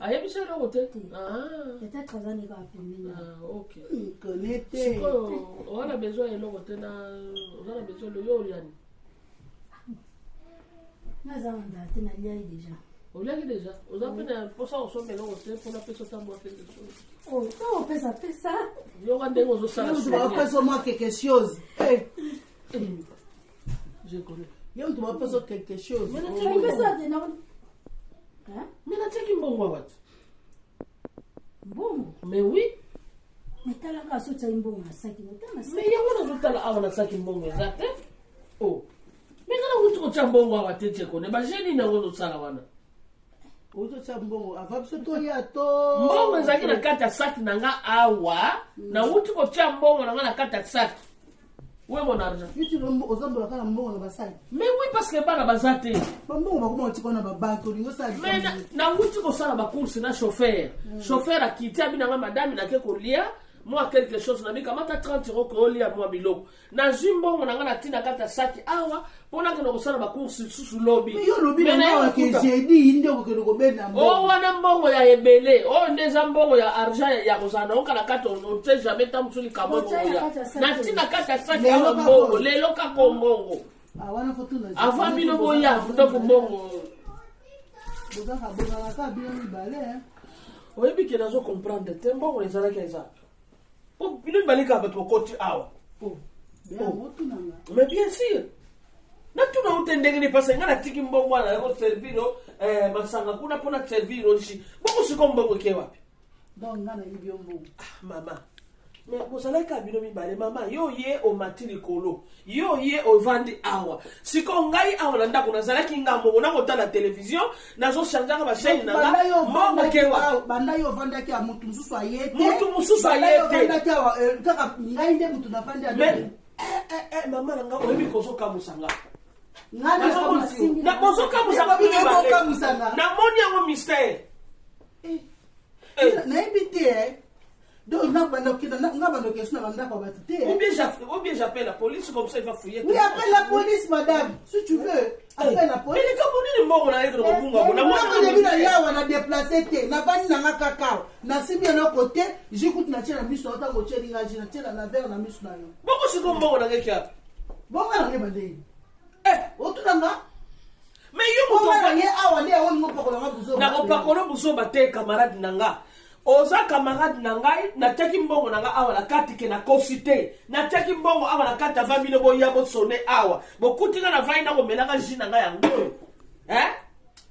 ayebi ça là côté peut-être ça n'est pas filmé OK connaître on a besoin de côté na on a besoin de yo yani na za ndate na liai déjà on l'a déjà on a peine pour ça on se met là côté pour la personne ta moi quelque chose oh on fait ça yo quand on zo ça tu vas pas seulement quelque chose je connais yo tu vas pas seulement quelque chose mais tu fais ça de non mais na teki mbongo wat bon mais oui mais tala ka so tsa mbongo na saki na mais yango na tala awa na saki mbongo exact oh mais kana uti ko chambongo wa tete ko ne ba jeni na ngo tsala wana uto chambongo ava bisoto ya to mbongo zaki na kata saki na nga awa na uti ko chambongo na nga na kata saki we mon argent yuti no ozambola kana mbongo na basaki mais oui parce que bana bazate mbongo bakoma otiko na babanko lingo sali mais na uti ko sala ba course na chauffeur akiti abi na nga madame na ke ko lia moi quelque chose na bika mata 30 € ko lia moi biloko na zimbongo na nga na tina kata saki awa pona ke no sala ba course susu lobby mais yo lobby na ke jeudi inde ko ke ko bena mbongo oh wana mbongo ya ebele oh ndeza mbongo ya argent ya kozana on kala kata on te jamais tam suli kamo ya na tina kata saki awa mbongo lelo ka kombongo wana fotuna avant bino boya futo kombongo boza ka boza ka bino mibale oyebi ke nazo comprendre te mbongo ezala ke eza po bino balika bato koti awa mais bien sûr na tuna utendenge ni pasa ngana tiki mbongo wana yako serviro masanga kuna pona serviro nchi mbongo siko mbongo ke wapi donc ngana ibyo mbongo mama mais bozala ka bino mibale mama yo ye o matiri kolo yo ye o vandi awa siko ngai awa na ndako nazala ki ngambo na kotala television nazo changer ba chaîne na mbongo ke wapi banda yo vanda ki mutu mususu ayete banda ki awa kaka ngai nde mutu na vanda mama nanga oyebi kozo kamusanga ngana na kozo kamusanga na moni yango mystère na ebite donc n'a pas de question à l'endroit va te ou bien j'appelle la police comme ça il va fouiller. Oui, appelle la police madame si tu veux appelle la police. Mais comme on est mort on a été au bunga on a déplacé té na bani na kakao na sibi na côté j'écoute na tira miso ota ko tsheri ngaji na tira na verre na miso na yo. Boko si comme bon on a kia. Bon na ngeba ndeni. Otulanga mais yo mo ko ye awa le awon ngo poko na buzo. Na ko pakolo buzo bate camarade nanga. Oza camarade nangai na teki mbongo nanga awa na kati ke na kosite na teki mbongo awa na kati avamile boya bo sonné awa bokutinga na vai na ko melanga jina ngai yango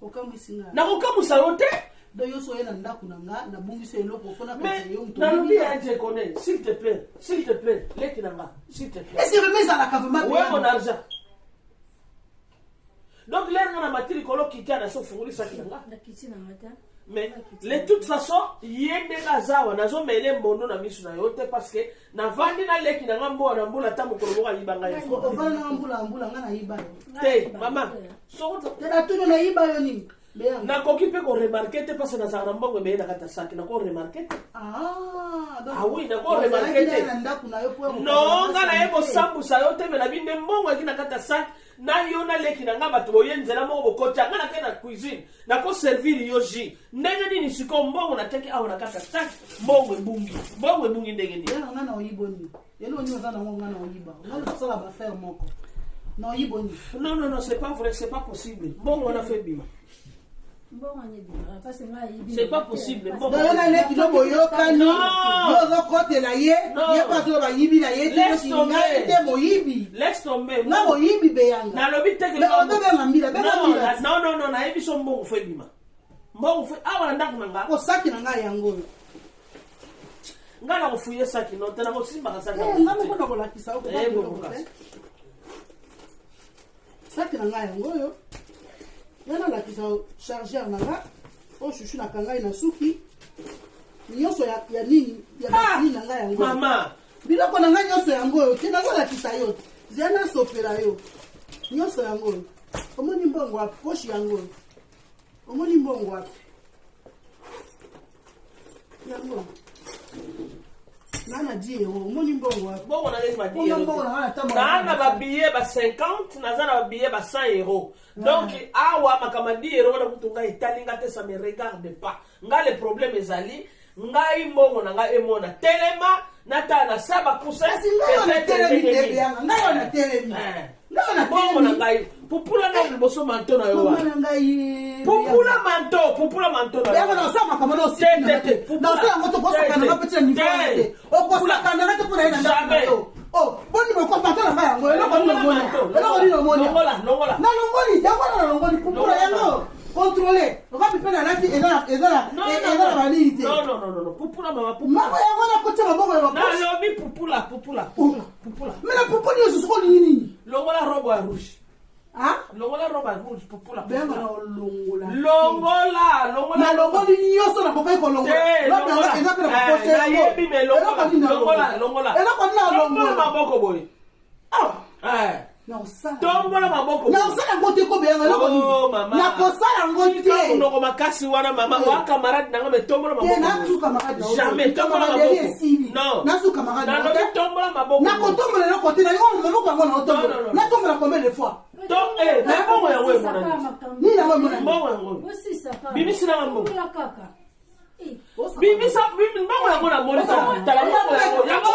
okamusinga na kokamusa yote do yo so yena ndaku nanga na bungise eloko fona ka yo mto na lobi ya je connais s'il te plaît leki nanga s'il te plaît est-ce que remise à la cavement ouais mon argent donc l'air na matiri kolo kitia na so funguli saki nanga na kiti na mata. Mais de toute façon yende kazawa nazo mele mbondo na misu na yote parce que na vandi na leki na ngambo na mbula tamu koloboka yibanga ya ko vana na mbula ngana yiba te mama so te na tuno na yiba yo nini na kokipe ko remarquer te parce que na za mbongo be na kata saki na ko remarquer oui na ko remarquer te no ngana yebo sambu sa yote me na binde mbongo akina kata saki na yo na leki na ngamba to yenzela mo bokota ngana ke na cuisine na ko servir yo ji ndenge nini siko mbongo na teki awu na kata saki mbongo mbungi ndenge ni yana ngana oyiboni yelo ni ozana ngana oyiba ngana sala ba faire moko na oyiboni non c'est pas vrai c'est pas possible mbongo na fait bima c'est pas possible mbongo na le kilo boyo kani yo zo kote la ye pas so ba yibi la ye te moyibi laisse tomber na moyibi be yanga na lobi teke non na yebi so mbongo fait bima mbongo fait awa ndaku nanga ko saki nanga yango ngana ko fuye saki no tena ko simba ka saki ngana ko na ko lakisa ko saki nanga yango yo yana lakisa chargeur nanga o shushu na kangai na suki nyoso ya nini ya nini nanga yango mama biloko nanga nyoso yango yo tena ko lakisa yo zena sopera yo nyoso yango omoni mbongo wa poche yango omoni mbongo wa yango nana 10 euros moni mbongo bongo na ngezi ba 10 euros na ba billet ba 50 na za na ba billet ba 100 euros donc awa makama 10 euros na kutunga italinga te ça me regarde pas nga le problème ezali ngai mbongo na nga emona telema nata na saba kusa bongo na ngai pupula na liboso manto na yo pupula manto na yo na sama kama no tete na sama moto kosa kana kapita ni fete o kosa kana na tepuna ina na yo oh boni mo ko patala ngaya ngo elo ko ni longola na longoli jambo na longoli pupula yango contrôler on va piper na lati ezala validité non pupula mama yango na kocha maboko ya na yo bi pupula mais la pupula yo soko nini longola robo ya rouge longola roba rouge pupula benga na longola na longoli nyoso na bokai ko longola longola eza pena ko pote na yebi me longola ela ko na longola maboko boy na usala tombola maboko na usala ngote ko benga loko ni na ko sala ngote ndoko makasi wana mama wa camarade nanga me tombola maboko na su camarade jamais tombola maboko non na su camarade na tombola maboko na ko tombola na côté na yo maboko ngo na tombola na tombola combien de fois donc na bongo ya wewe mwana ni na mwana bongo yango aussi ça pas bibi sina bongo la kaka bibi bongo yango na moni tala bongo yango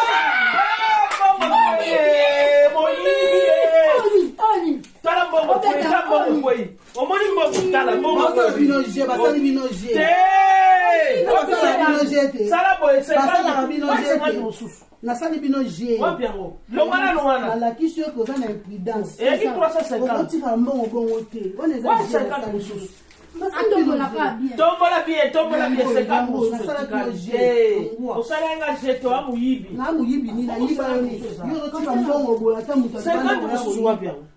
tala mbongo kwei omoni mbongo tala mbongo basali binoje sala boye basala binoje nasali binoje wapi yango longwana balakisi yo koza na imprudence eki 350 otika mbongo bongo te wana eza tombola bien osalanga jeto wa muyibi na muyibi ni na yiba yo otika mbongo boye ata mutu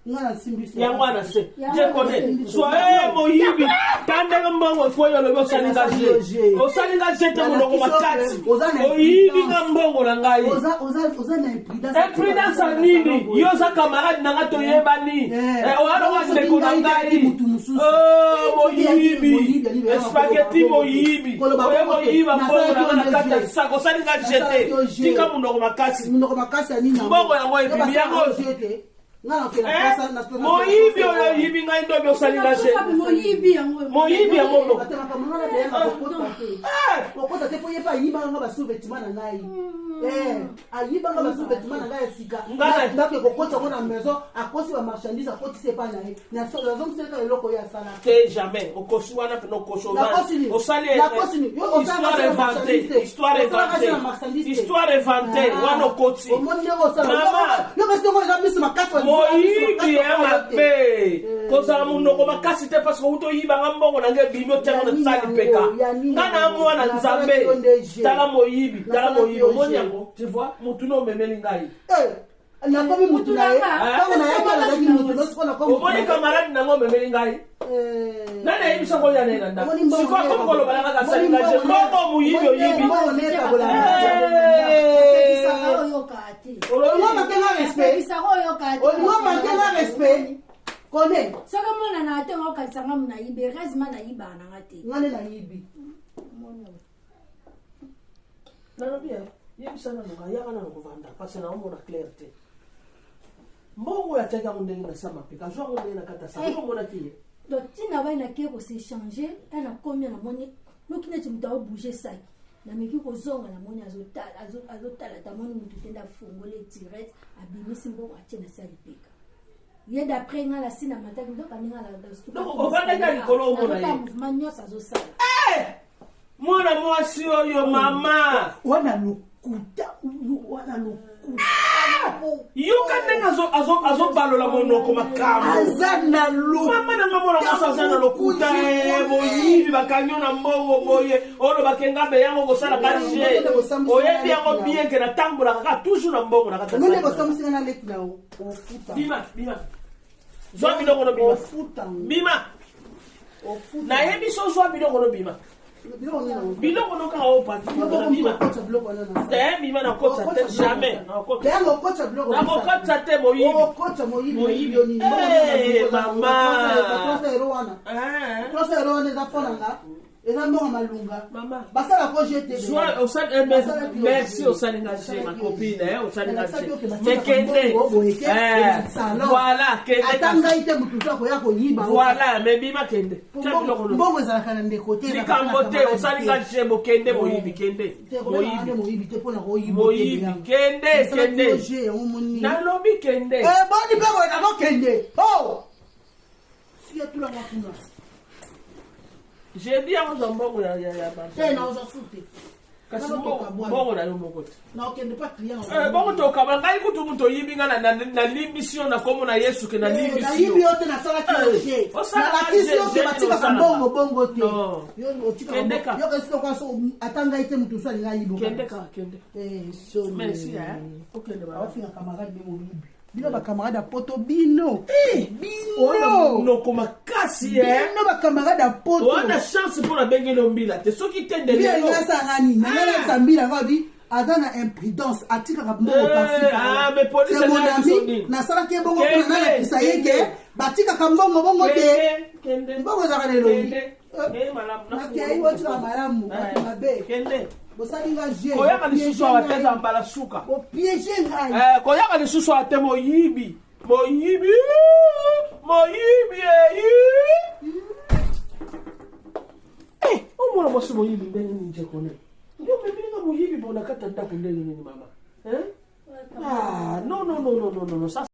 ngana simbisi yango ana se je connais soit moyibi tandanga mbongo foyo lo osalinga jeto mulongo makati oyibi nga mbongo na ngai oza na imprudence nini yo za camarade nanga toyebani oana wa ndeko na ngai moyibi spaghetti moyibi oye moyiba mbongo nanga na kati ya sako osalinga jete tika munoko makasi mbongo yango ebibi yango moyibi oyo yibi ngai ndobi osalinga jete moyibi yango okota te po ye pa ayibanga nga basous-vêtement na ngai ayibanga basous-vêtement na ngai ya sika ndako ekokota ngo na maison akosi bamarchandise akotisa epa na ye nazongiseleka eloko oyo asala te jamais okosi wana pena okosi osali histoire inventée wana okoti moyibi ya mabe kozala munoko makasi te parce que outo oyibanga mbongo nange ebimi otiango na sali peka nga na mwana nzambe tala moyibi omoni yango tu vois mutu na omemeli ngai nakomi mutu na ye ntango na yaki alazaki mutu nosikola omoni camarade nango omemeli ngai nani ayebisa ngo ya nena nda sikoa komi kolobalanga kasalinga je mbongo moyibi oyibi olingo makenga respect kone soki mona na te ngokalisanga muna yibe resima na yiba nanga te ngane na yibi nalobia yebisana noka yaka na nokovanda parce na omona clair te mbongo yatiaki yango ndenge na sama mpe kazwa yango ndenge na kata sama omonaki ye donc ntina bai nake koséchange ana komi namoni noki neti moto aobouge saki nameki kozonga namoni azotala tamoni motu te nde afungoli etirete abimisi mbongo atie na sali peka ye d'après nga lasi na mataki ndoka ndenge ovandaki likolo omona ye mouvement nyonso azosala mwana mwasi oyo mama wana lokuta yoka ndenge azobalola monoko makambo aza na mama nanga mwana mwasi aza na lokuta boyibi bakanyo na mbongo boye oyo bakenga be yango kosala kaje oyebi yango bien ke natambolaka kaka toujours na mbongo na kata bima zwa biloko no bima nayebi so zwa biloko no bima biloko no kaka opati bima nakota te jamais nakokotisa te moyibi mama eza mbongo malunga Mama. basala ko jeter Soit au sein merci au sein de ma copine au sein de mais kende voilà kende atanga ite mutu sako yako yiba voilà mais bima kende mbongo ezalaka na ndeko te likambo te au sein de ngache bokende moyibi kende moyibi te pona ko yiba moyibi kende na lobi kende boni pe ko na ko kende oh si ya tula ngakuna j'ai dit à mon mbongo ya te na uzasute kasi mbongo na yo moko te na okende pa client bongo tokaba ngai kutu mutu oyibi nga na limission na komo na Yesu ke na limission na yibi yote na sala ki na lakisi yote batika ka bongo te yo otika yo kasi kwa so atanga ite mutu so alinga yibo kende so merci okende ba ofina camarade bimo yibi bino ba camarade poto bino no koma kasi bino ba camarade poto on a chance pour la bengelo mbila te soki tende lelo ngasa ngani ngana sambila ngabi azana imprudence atika ka bongo kasi mais police c'est mon ami na sala ki bongo kuna na kisayeke batika ka bongo te bongo za lelo malamu na kei wotu la malamu mabe kende bosalinga je koyaka lisusu awateza mbala suka opiéger ngai koyaka lisusu ate moyibi omwana mwasi moyibi ndenge nini nje kone ndio mebilinga moyibi bona kata ndako ndenge nini mama non